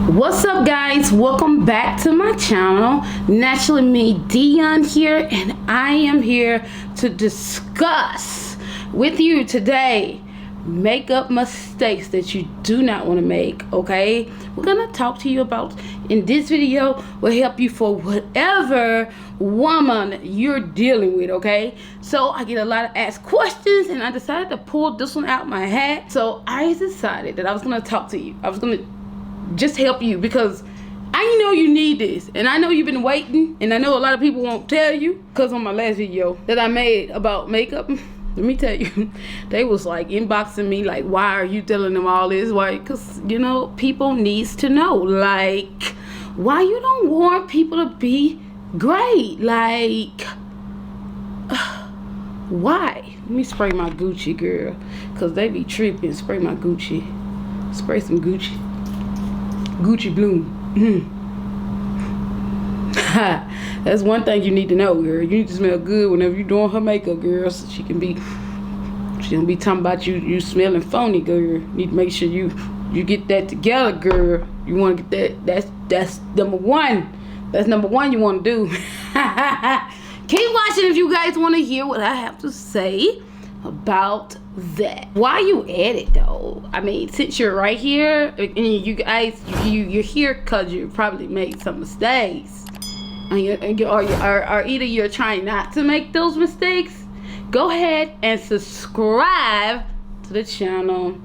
What's up, guys? Welcome back to my channel. Naturally me, Dion here, and I am here to discuss with you today makeup mistakes that you do not want to make. Okay, we're gonna talk to you about in this video will help you for whatever woman you're dealing with. Okay, so I get a lot of asked questions and I decided to pull this one out my hat. So I decided that I was gonna talk to you. I was gonna just help you because I know you need this, and I know you've been waiting, and I know a lot of people won't tell you because on my last video that I made about makeup, let me tell you, they was like inboxing me like, why are you telling them all this? Why? Because you know, people needs to know, like, why you don't want people to be great, like why? Let me spray my Gucci, girl, because they be tripping. Spray my Gucci, spray some Gucci bloom. That's one thing you need to know, girl. You need to smell good whenever you're doing her makeup, girl, so she don't be talking about you smelling phony, girl. You need to make sure you get that together, girl. You want to get that. That's number one. That's number one you want to do. Keep watching if you guys want to hear what I have to say about that. Why you at it though? I mean, since you're right here and you guys you're here because you probably made some mistakes, and or either you're trying not to make those mistakes, go ahead and subscribe to the channel.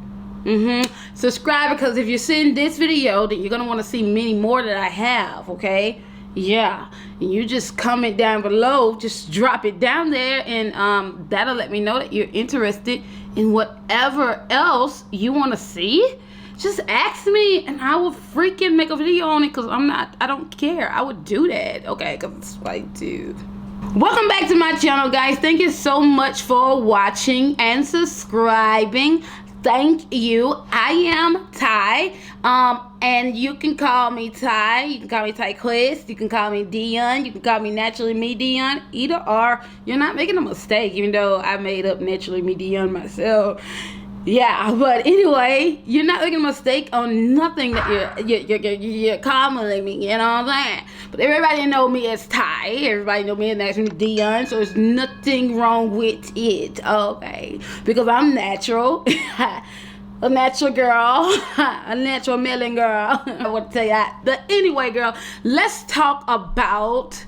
Subscribe, because if you're seeing this video, then you're gonna want to see many more that I have. Okay, yeah, and you just comment down below, just drop it down there, and that'll let me know that you're interested in whatever else you want to see. Just ask me and I will freaking make a video on it, because I don't care. I would do that, okay, because it's what I do. Welcome back to my channel, guys. Thank you so much for watching and subscribing. Thank you. I am Ty, and you can call me Ty, you can call me Ty Quest, you can call me Dion, you can call me Naturally Me Dion. Either or, you're not making a mistake, even though I made up Naturally Me Dion myself. Yeah, but anyway, you're not making a mistake on nothing that you're calling me, you know what I'm saying? But everybody know me as Ty, everybody know me as Naturally Dion, so there's nothing wrong with it, okay? Because I'm natural, a natural girl, a natural melon girl. I want to tell you that. But anyway, girl, let's talk about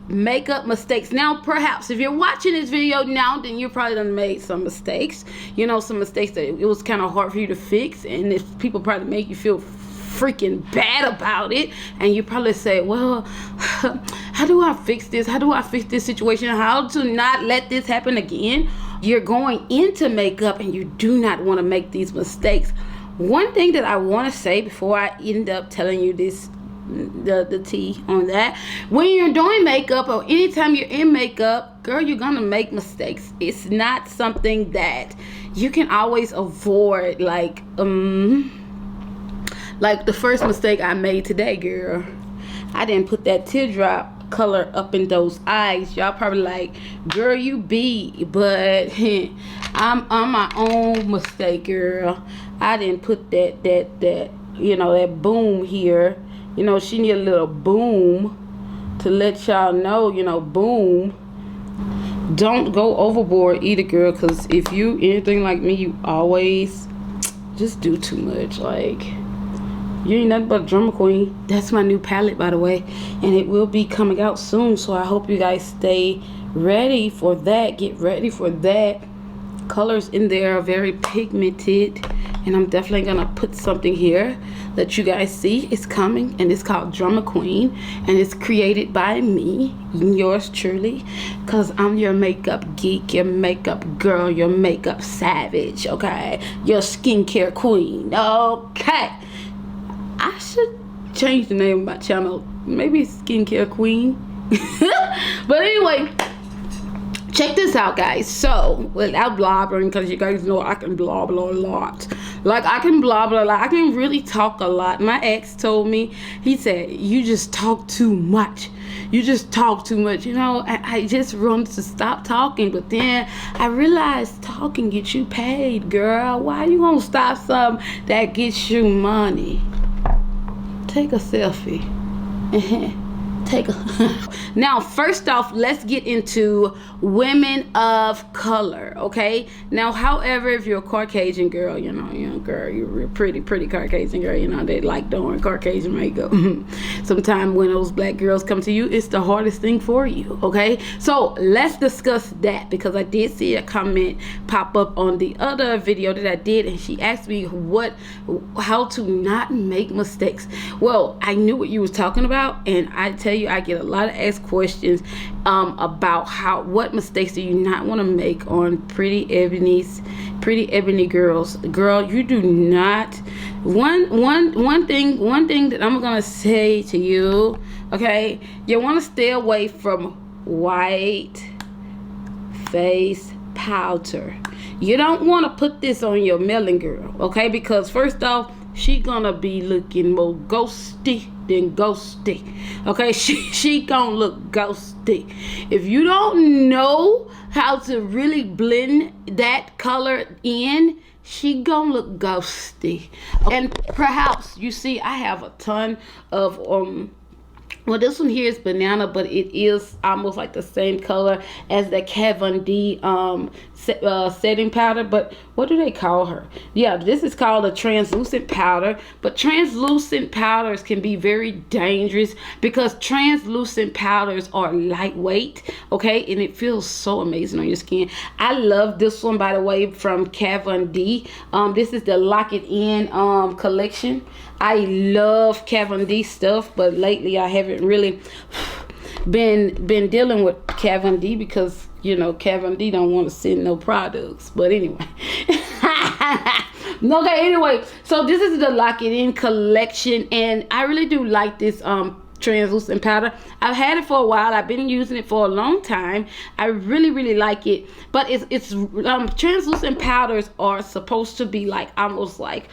makeup mistakes. Now, perhaps if you're watching this video now, then you probably done made some mistakes, you know, some mistakes that it was kind of hard for you to fix, and if people probably make you feel freaking bad about it, and you probably say, well, how do I fix this? How do I fix this situation? How to not let this happen again? You're going into makeup and you do not want to make these mistakes. One thing that I want to say before I end up telling you this, the tea on that, when you're doing makeup or anytime you're in makeup, girl, you're gonna make mistakes. It's not something that you can always avoid. Like the first mistake I made today, girl, I didn't put that teardrop color up in those eyes. Y'all probably like, girl, you be, but I'm on my own mistake, girl. I didn't put that you know, that boom here. You know, she need a little boom to let y'all know, you know, boom. Don't go overboard either, girl, because if you anything like me, you always just do too much. Like, you ain't nothing but a drama queen. That's my new palette, by the way, and it will be coming out soon, so I hope you guys stay ready for that. Get ready for that. Colors in there are very pigmented, and I'm definitely gonna put something here that you guys see is coming, and it's called Drama Queen, and it's created by me, yours truly, because I'm your makeup geek, your makeup girl, your makeup savage, okay, your skincare queen. Okay, I should change the name of my channel, maybe Skincare Queen. But anyway, check this out, guys. So, without blabbering, because you guys know I can blabber a lot. Like, I can blabber a lot. I can really talk a lot. My ex told me, he said, you just talk too much. You just talk too much. You know, I just wanted to stop talking. But then I realized talking gets you paid, girl. Why you gonna stop something that gets you money? take a selfie. Take a now, first off, let's get into women of color. Okay, now, however, if you're a Caucasian girl, girl, you're a pretty Caucasian girl, they like doing Caucasian makeup. Sometimes when those black girls come to you, it's the hardest thing for you. Okay, so let's discuss that, because I did see a comment pop up on the other video that I did, and she asked me how to not make mistakes. Well, I knew what you was talking about, and I tell you, I get a lot of asked questions about what mistakes do you not want to make on pretty ebony girls. Girl, you do not. One thing that I'm gonna say to you, okay, you want to stay away from white face powder. You don't want to put this on your melon girl, okay, because first off, she gonna be looking more ghosty than ghosty. Okay, she gonna look ghosty. If you don't know how to really blend that color in, she gonna look ghosty. And perhaps you see I have a ton of well, this one here is banana, but it is almost like the same color as the Kat Von D setting powder. But what do they call her? Yeah, this is called a translucent powder. But translucent powders can be very dangerous because translucent powders are lightweight, okay? And it feels so amazing on your skin. I love this one, by the way, from Kat Von D. This is the Lock It In collection. I love Kat Von D stuff, but lately I haven't really been dealing with Kat Von D because Kat Von D don't want to send no products. But anyway, okay. Anyway, so this is the Lock It In collection, and I really do like this translucent powder. I've had it for a while. I've been using it for a long time. I really like it. But it's translucent powders are supposed to be almost like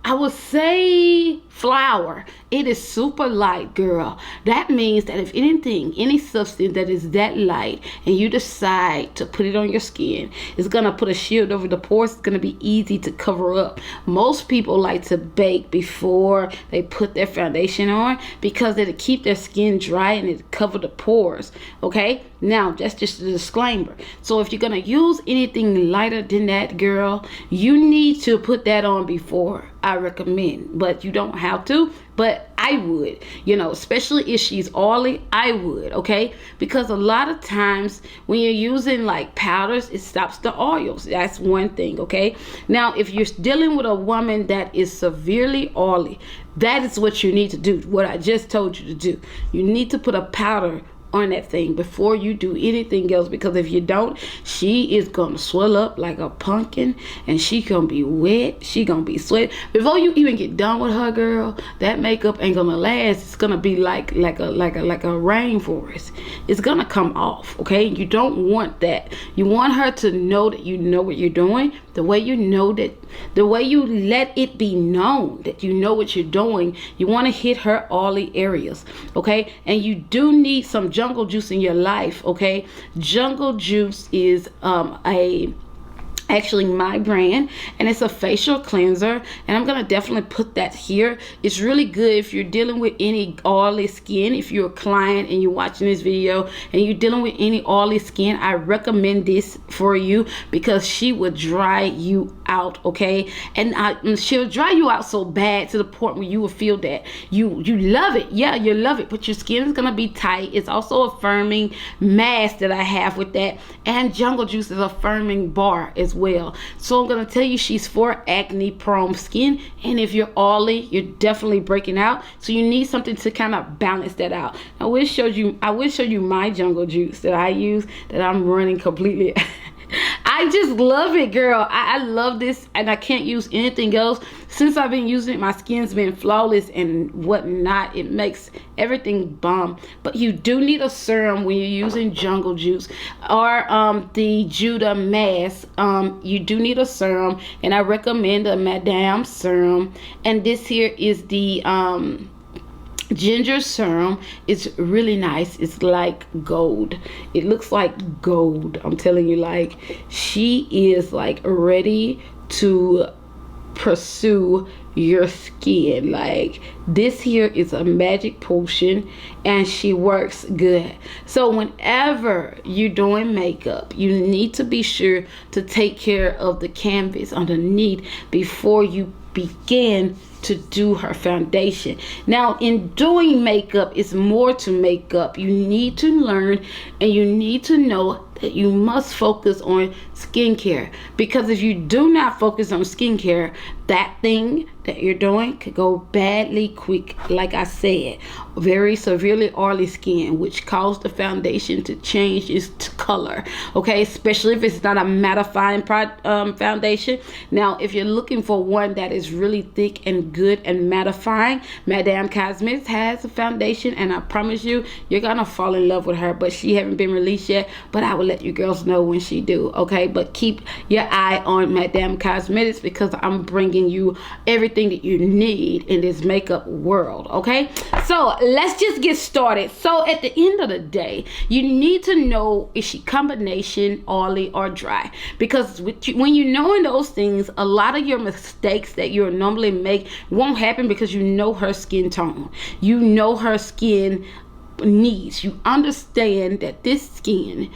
I would say flour. It is super light, girl. That means that if any substance that is that light and you decide to put it on your skin, it's gonna put a shield over the pores. It's gonna be easy to cover up. Most people like to bake before they put their foundation on because it'll keep their skin dry and it'll cover the pores. Okay, now that's just a disclaimer. So if you're gonna use anything lighter than that, girl, you need to put that on before. I recommend, but you don't have to. But I would, especially if she's oily, I would, okay? Because a lot of times when you're using powders, it stops the oils. That's one thing, okay? Now, if you're dealing with a woman that is severely oily, that is what you need to do. What I just told you to do. You need to put a powder on that thing before you do anything else, because if you don't, she is gonna swell up like a pumpkin and she gonna be wet, she gonna be sweat. Before you even get done with her, girl, that makeup ain't gonna last. It's gonna be like a rainforest. It's gonna come off, okay? You don't want that. You want her to know that you know what you're doing. The way you let it be known that you know what you're doing, you want to hit her oily areas, okay? And you do need some jungle juice in your life, okay? Jungle juice is actually my brand, and it's a facial cleanser, and I'm gonna definitely put that here. It's really good if you're dealing with any oily skin. If you're a client and you're watching this video and you're dealing with any oily skin, I recommend this for you because she will dry you out, okay? And she'll dry you out so bad to the point where you will feel that you love it. Yeah, you love it, but your skin is gonna be tight. It's also a firming mask that I have with that, and jungle juice is a firming bar as well. So I'm gonna tell you, she's for acne prone skin, and if you're oily, you're definitely breaking out, so you need something to kind of balance that out. I will show you my jungle juice that I use, that I'm running completely. I just love it, girl. I love this, and I can't use anything else. Since I've been using it, my skin's been flawless and whatnot. It makes everything bomb. But you do need a serum when you're using jungle juice or the Judah mask. You do need a serum, and I recommend a Madame serum. And this here is the ginger serum. It's really nice. It's like gold. It looks like gold. I'm telling you, she is ready to pursue your skin. Like, this here is a magic potion and she works good. So whenever you're doing makeup, you need to be sure to take care of the canvas underneath before you begin to do her foundation. Now, in doing makeup, it's more to makeup. You need to learn and you need to know that you must focus on skincare, because if you do not focus on skincare, that thing that you're doing could go badly quick. Like I said, very severely oily skin, which caused the foundation to change its color. Okay, especially if it's not a mattifying foundation. Now, if you're looking for one that is really thick and good and mattifying, Madame Cosmetics has a foundation, and I promise you, you're gonna fall in love with her. But she haven't been released yet, but I will let you girls know when she do. Okay, but keep your eye on Madame Cosmetics, because I'm bringing you everything that you need in this makeup world. Okay, so let's just get started. So at the end of the day, you need to know, is she combination oily or dry? Because when you know those things, a lot of your mistakes that you normally make won't happen, because you know her skin tone, you know her skin needs, you understand that this skin,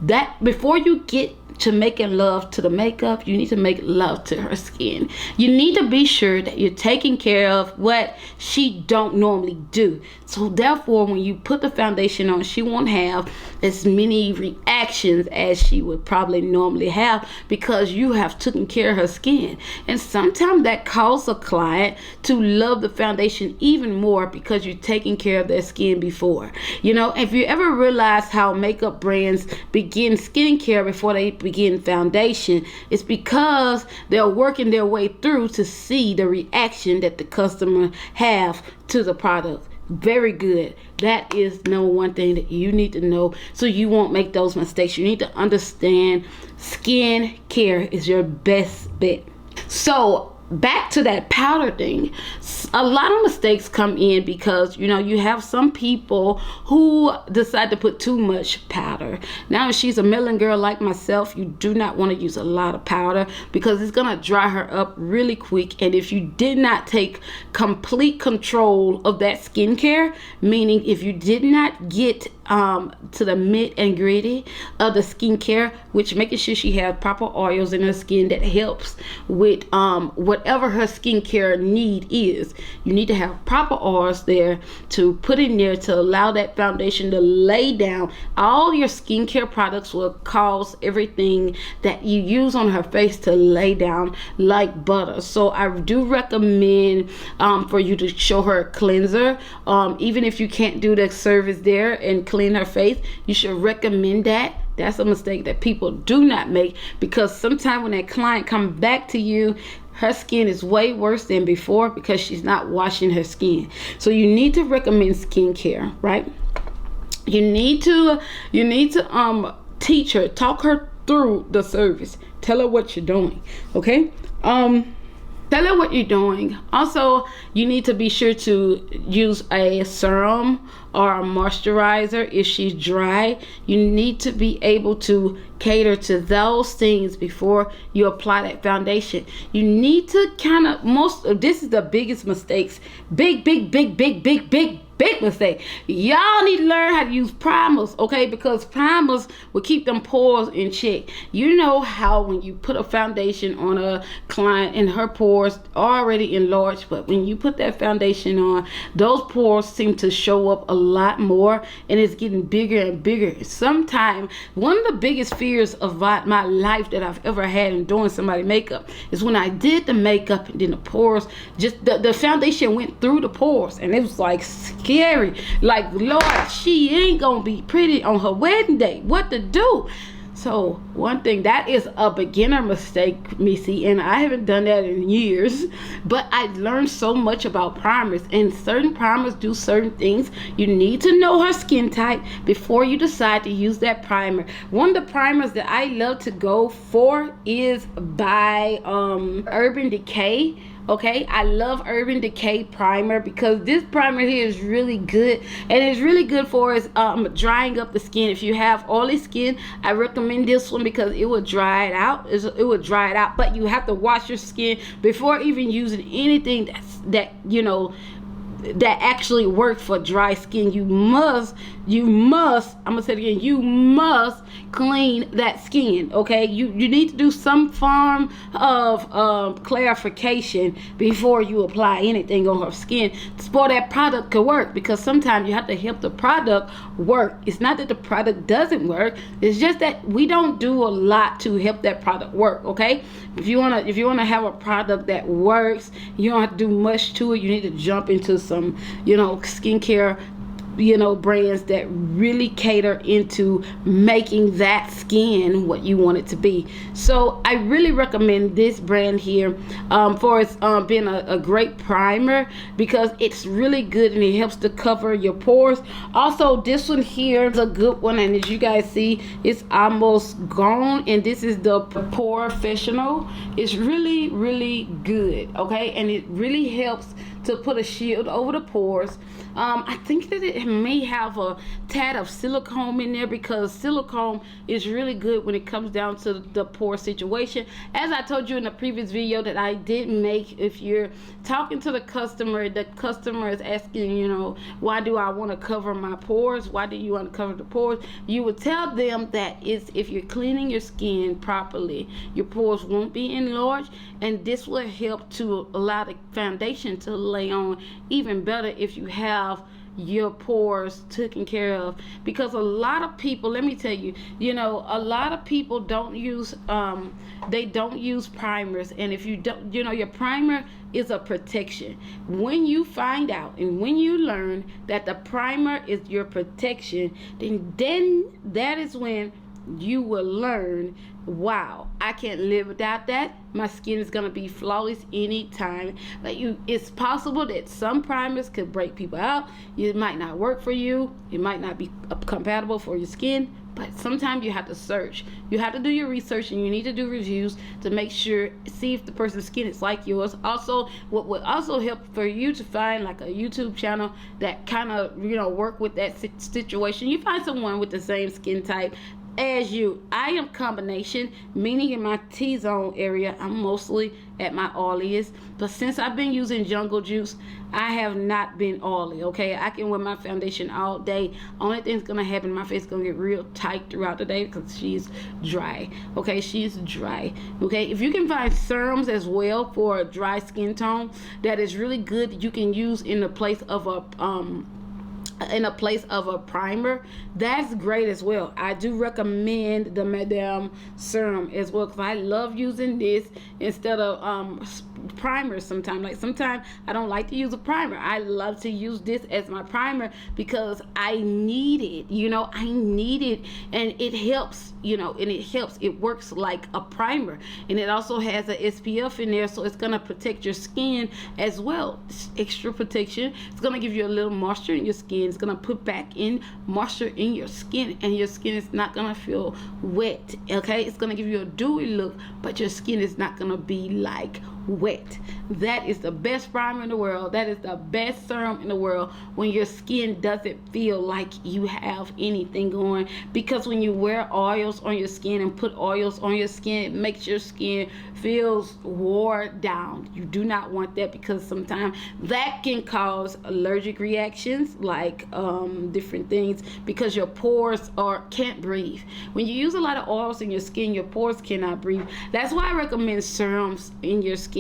that before you get to making love to the makeup, you need to make love to her skin. You need to be sure that you're taking care of what she don't normally do. So therefore, when you put the foundation on, she won't have as many reactions as she would probably normally have, because you have taken care of her skin. And sometimes that causes a client to love the foundation even more, because you're taking care of their skin before. You know, if you ever realize how makeup brands begin skincare before they begin foundation, it's because they're working their way through to see the reaction that the customer have to the product. Very good. That is one thing that you need to know, so you won't make those mistakes. You need to understand skin care is your best bet. So back to that powder thing, a lot of mistakes come in because, you know, you have some people who decide to put too much powder. Now, if she's a melon girl like myself, you do not want to use a lot of powder, because it's going to dry her up really quick. And if you did not take complete control of that skincare, meaning if you did not get to the nit and gritty of the skincare, which making sure she has proper oils in her skin that helps with whatever her skincare need is. You need to have proper oils there to put in there to allow that foundation to lay down. All your skincare products will cause everything that you use on her face to lay down like butter. So I do recommend for you to show her a cleanser. Even if you can't do the service there and clean her face, you should recommend that. That's a mistake that people do not make, because sometimes when that client comes back to you, her skin is way worse than before because she's not washing her skin. So you need to recommend skincare, right? You need to teach her, talk her through the service. Tell her what you're doing, okay? Tell her what you're doing. Also, you need to be sure to use a serum or a moisturizer if she's dry. You need to be able to cater to those things before you apply that foundation. You need to this is the biggest mistakes. Big mistake. Y'all need to learn how to use primers, okay? Because primers will keep them pores in check. You know how when you put a foundation on a client and her pores already enlarged, but when you put that foundation on, those pores seem to show up a lot more, and it's getting bigger and bigger. Sometimes one of the biggest fears of my life that I've ever had in doing somebody's makeup is when I did the makeup and then the pores, just the foundation went through the pores, and it was like scary. Like, Lord, she ain't gonna be pretty on her wedding day. What to do? So one thing, that is a beginner mistake, Missy, and I haven't done that in years, but I learned so much about primers, and certain primers do certain things. You need to know her skin type before you decide to use that primer. One of the primers that I love to go for is by Urban Decay. Okay, I love Urban Decay primer because this primer here is really good, and it's really good for us drying up the skin. If you have oily skin, I recommend this one because it will dry it out. It will dry it out. But you have to wash your skin before even using anything that actually works for dry skin. You must, I'm gonna say it again, you must clean that skin, okay? You need to do some form of clarification before you apply anything on her skin for that product to work, because sometimes you have to help the product work. It's not that the product doesn't work, it's just that we don't do a lot to help that product work, okay? If you wanna have a product that works, you don't have to do much to it. You need to jump into some, skincare, brands that really cater into making that skin what you want it to be. So I really recommend this brand here for its being a great primer, because it's really good and it helps to cover your pores. Also, this one here is a good one, and as you guys see, it's almost gone, and this is the Professional. It's really, really good, okay? And it really helps to put a shield over the pores. I think that it may have a tad of silicone in there, because silicone is really good when it comes down to the pore situation. As I told you in the previous video that I did make, if you're talking to the customer is asking, why do I want to cover my pores? Why do you want to cover the pores? You would tell them that if you're cleaning your skin properly, your pores won't be enlarged, and this will help to allow the foundation to lay on even better if you have your pores taken care of. Because a lot of people, let me tell you, a lot of people don't use primers, and if you don't, your primer is a protection. When you find out and when you learn that the primer is your protection, then that is when you will learn, wow, I can't live without that. My skin is gonna be flawless anytime. But it's possible that some primers could break people out. It might not work for you. It might not be compatible for your skin. But sometimes you have to search. You have to do your research, and you need to do reviews to make sure, see if the person's skin is like yours. Also, what would also help for you to find like a YouTube channel that kind of work with that situation. You find someone with the same skin type as you. I am combination, meaning in my T-zone area, I'm mostly at my oiliest. But since I've been using Jungle Juice, I have not been oily, okay? I can wear my foundation all day. Only thing's gonna happen, my face is gonna get real tight throughout the day because she's dry, okay? She's dry, okay? If you can find serums as well for a dry skin tone, that is really good. You can use in the place of a primer, that's great as well. I do recommend the Madame serum as well, because I love using this instead of primer sometimes. Like sometimes I don't like to use a primer. I love to use this as my primer because I need it, I need it, and it helps, it works like a primer, and it also has a SPF in there, so it's gonna protect your skin as well. It's extra protection. It's gonna give you a little moisture in your skin. It's gonna put back in moisture in your skin, and your skin is not gonna feel wet, okay? It's gonna give you a dewy look, but your skin is not gonna be like wet. That is the best primer in the world. That is the best serum in the world, when your skin doesn't feel like you have anything going. Because when you wear oils on your skin and put oils on your skin, it makes your skin feels worn down. You do not want that, because sometimes that can cause allergic reactions, like different things, because your pores can't breathe. When you use a lot of oils in your skin, your pores cannot breathe. That's why I recommend serums in your skin.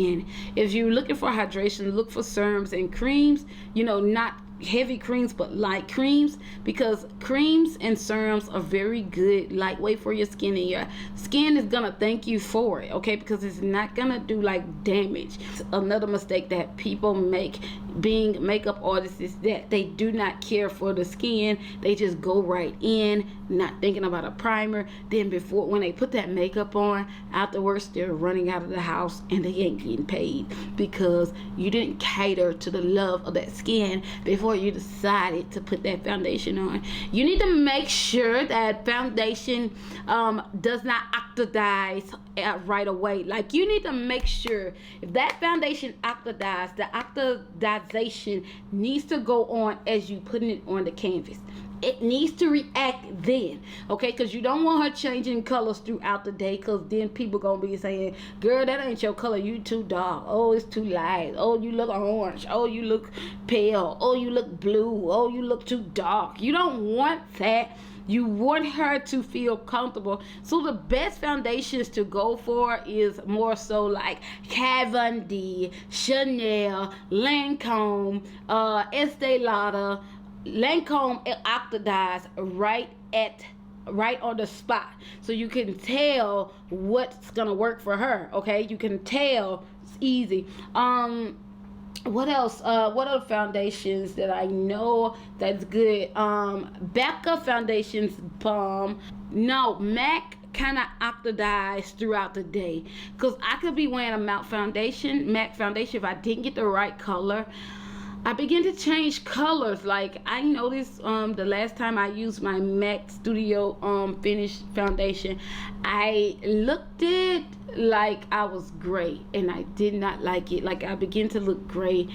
If you're looking for hydration, look for serums and creams, not heavy creams but light creams, because creams and serums are very good, lightweight for your skin, and your skin is gonna thank you for it, okay? Because it's not gonna do like damage. Another mistake that people make being makeup artists is that they do not care for the skin. They just go right in, not thinking about a primer. Then when they put that makeup on, afterwards they're running out of the house and they ain't getting paid, because you didn't cater to the love of that skin before you decided to put that foundation on. You need to make sure that foundation does not oxidize right away. Like, you need to make sure if that foundation oxidizes, the oxidization needs to go on as you putting it on the canvas. it needs to react then, okay? Because you don't want her changing colors throughout the day, because then people gonna be saying, girl, that ain't your color, you too dark, oh, it's too light, oh, you look orange, oh, you look pale, oh, you look blue, oh, you look too dark. You don't want that. You want her to feel comfortable. So the best foundations to go for is more so like Kat Von D, Chanel, Lancome, Estee Lauder, Lancome oxidized right on the spot, so you can tell what's gonna work for her. Okay, you can tell. It's easy. What else? What other foundations that I know that's good? Becca foundations bomb. No, MAC kind of oxidized throughout the day, because I could be wearing a MAC foundation if I didn't get the right color. I begin to change colors. Like I noticed the last time I used my MAC Studio Finish foundation, I looked it like I was gray, and I did not like it. Like I began to look gray.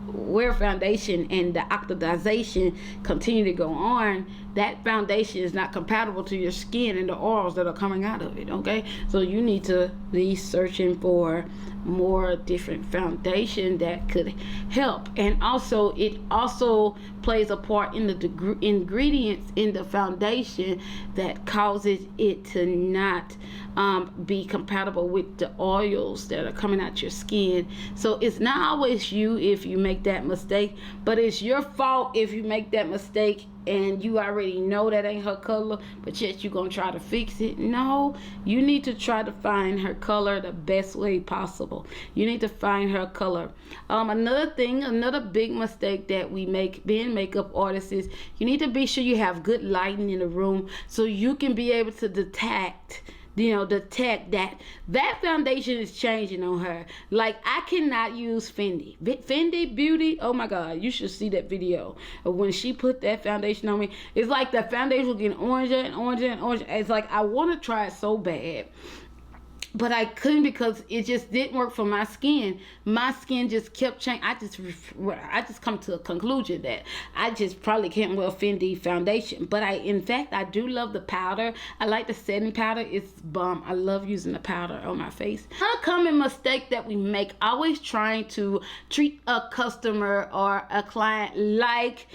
Wear foundation and the oxidization continue to go on, that foundation is not compatible to your skin and the oils that are coming out of it. Okay, so you need to be searching for more different foundation that could help. And also it also plays a part in the ingredients in the foundation that causes it to not be compatible with the oils that are coming out your skin. So it's not always you if you make that mistake, but it's your fault if you make that mistake and you already know that ain't her color, but yet you're gonna try to fix it. No, you need to try to find her color the best way possible. You need to find her color. Another big mistake that we make being makeup artists is you need to be sure you have good lighting in the room, so you can be able to detect that foundation is changing on her. Like I cannot use Fendi Beauty. Oh my God, you should see that video of when she put that foundation on me. It's like the foundation was getting oranger and oranger and oranger. It's like I want to try it so bad, but I couldn't because it just didn't work for my skin. My skin just kept changing. I just come to a conclusion that I just probably can't wear Fendi foundation. But in fact, I do love the powder. I like the setting powder. It's bomb. I love using the powder on my face. Another common mistake that we make, always trying to treat a customer or a client like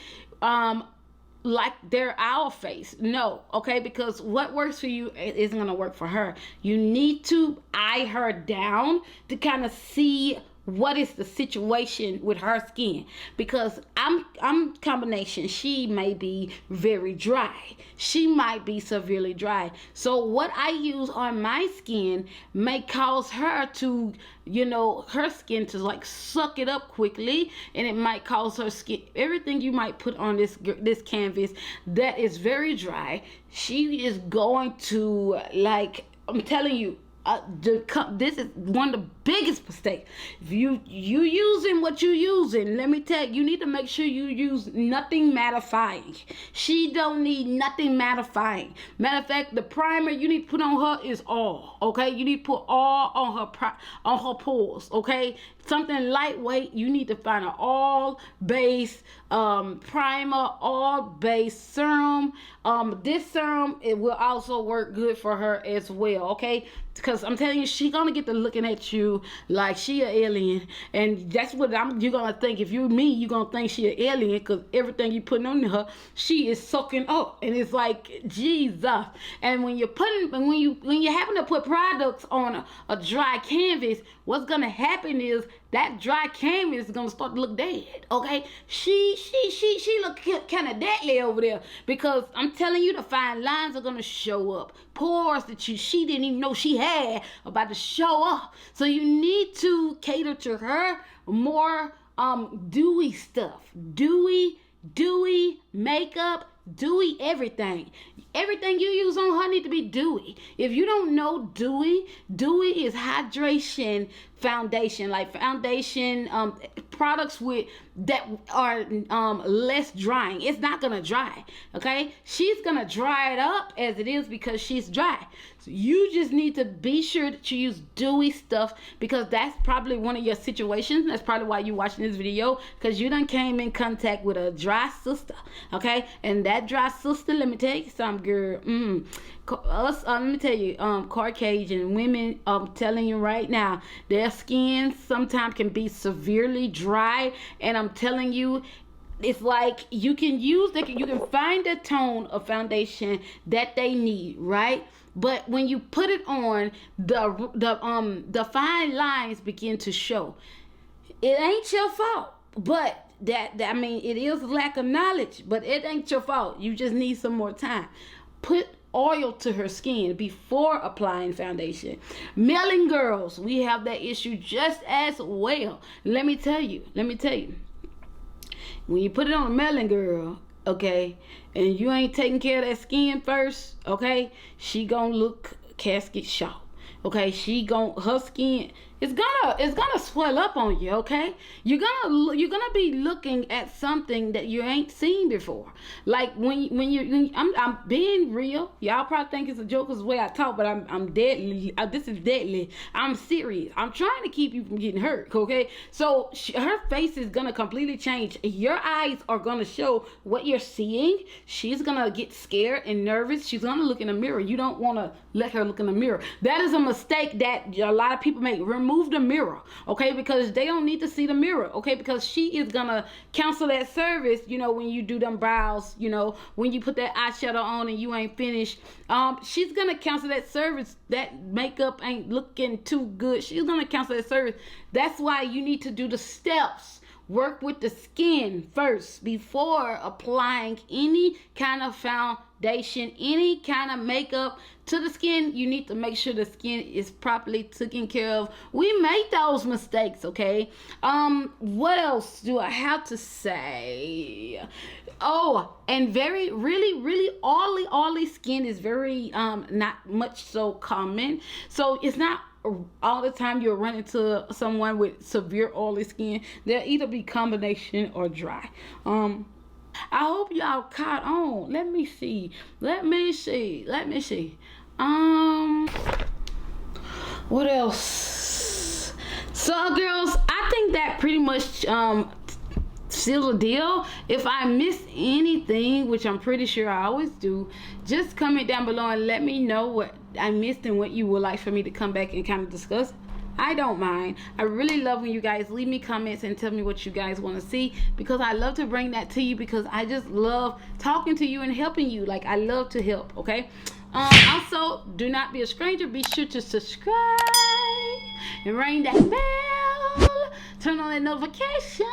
they're our face. No, okay, because what works for you isn't gonna work for her. You need to eye her down to kind of see what is the situation with her skin, because I'm combination. She may be very dry, she might be severely dry, so what I use on my skin may cause her to, her skin to like suck it up quickly, and it might cause her skin, everything you might put on this canvas that is very dry, she is going to, like, I'm telling you, this is one of the biggest mistakes. If you using what you using, let me tell you, you need to make sure you use nothing mattifying. She don't need nothing mattifying. Matter of fact, the primer you need to put on her is all. Okay, you need to put all on her pores. Okay, something lightweight. You need to find an all base primer, all base serum. This serum, it will also work good for her as well. Okay, because I'm telling you, she gonna get to looking at you like she an alien, and that's what you're gonna think. If you're me, you're gonna think she an alien, because everything you putting on her, she is soaking up, and it's like Jesus. And when you happen to put products on a dry canvas, what's gonna happen is that dry canvas is gonna start to look dead. Okay, she look kind of deadly over there, because I'm telling you, the fine lines are gonna show up. Pores that she didn't even know she had about to show up. So you need to cater to her more dewy stuff, dewy makeup, dewy everything. Everything you use on her need to be dewy. If you don't know dewy is hydration foundation, like foundation products with that are less drying. It's not gonna dry. Okay, she's gonna dry it up as it is because she's dry. So you just need to be sure that you use dewy stuff, because that's probably one of your situations. That's probably why you're watching this video, because you done came in contact with a dry sister. Okay, and that dry sister, let me tell you something, girl. Let me tell you, Caucasian women, I'm telling you right now, their skin sometimes can be severely dry, and I'm telling you, it's like you can find a tone of foundation that they need, right? But when you put it on, the fine lines begin to show. It ain't your fault, but I mean, it is lack of knowledge, but it ain't your fault. You just need some more time. Put oil to her skin before applying foundation. Mailing girls, we have that issue just as well. Let me tell you, when you put it on a melon girl, okay, and you ain't taking care of that skin first, okay, she gonna look casket sharp. Okay, her skin is gonna swell up on you. Okay, you're gonna be looking at something that you ain't seen before. Like I'm being real. Y'all probably think it's a joke because the way I talk, but I'm deadly. This is deadly. I'm serious. I'm trying to keep you from getting hurt. Okay, so her face is gonna completely change. Your eyes are gonna show what you're seeing. She's gonna get scared and nervous. She's gonna look in the mirror. You don't want to let her look in the mirror. That is a mistake that a lot of people make. Remove the mirror, okay, because they don't need to see the mirror, okay, because she is gonna cancel that service, when you do them brows, when you put that eyeshadow on and you ain't finished, she's gonna cancel that service. That makeup ain't looking too good. She's gonna cancel that service. That's why you need to do the steps. Work with the skin first before applying any kind of foundation, any kind of makeup to the skin. You need to make sure the skin is properly taken care of. We make those mistakes, okay? What else do I have to say? Oh, and really oily skin is very not much so common. So it's not all the time you'll run into someone with severe oily skin. They'll either be combination or dry. I hope y'all caught on. Let me see. What else? So girls, I think that pretty much seal the deal. If I missed anything, which I'm pretty sure I always do, just comment down below and let me know what I missed and what you would like for me to come back and kind of discuss. I don't mind. I really love when you guys leave me comments and tell me what you guys want to see, because I love to bring that to you, because I just love talking to you and helping you. Like, I love to help, okay? Also, do not be a stranger. Be sure to subscribe and ring that bell. Turn on that notification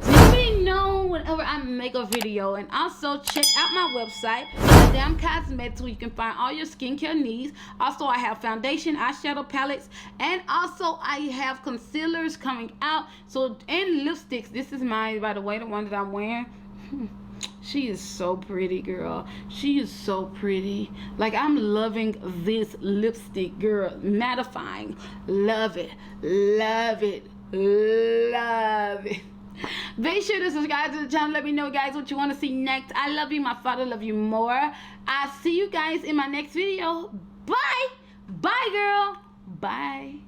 so you'll be known whenever I make a video. And also check out my website, Madame Cosmetics, where you can find all your skincare needs. Also, I have foundation, eyeshadow palettes, and also I have concealers coming out. So, and lipsticks. This is mine, by the way, the one that I'm wearing. She is so pretty, girl. She is so pretty. Like, I'm loving this lipstick, girl. Mattifying. Love it. Love it. Love it. Be sure to subscribe to the channel. Let me know, guys, what you want to see next. I love you. My father love you more. I'll see you guys in my next video. Bye. Bye, girl. Bye.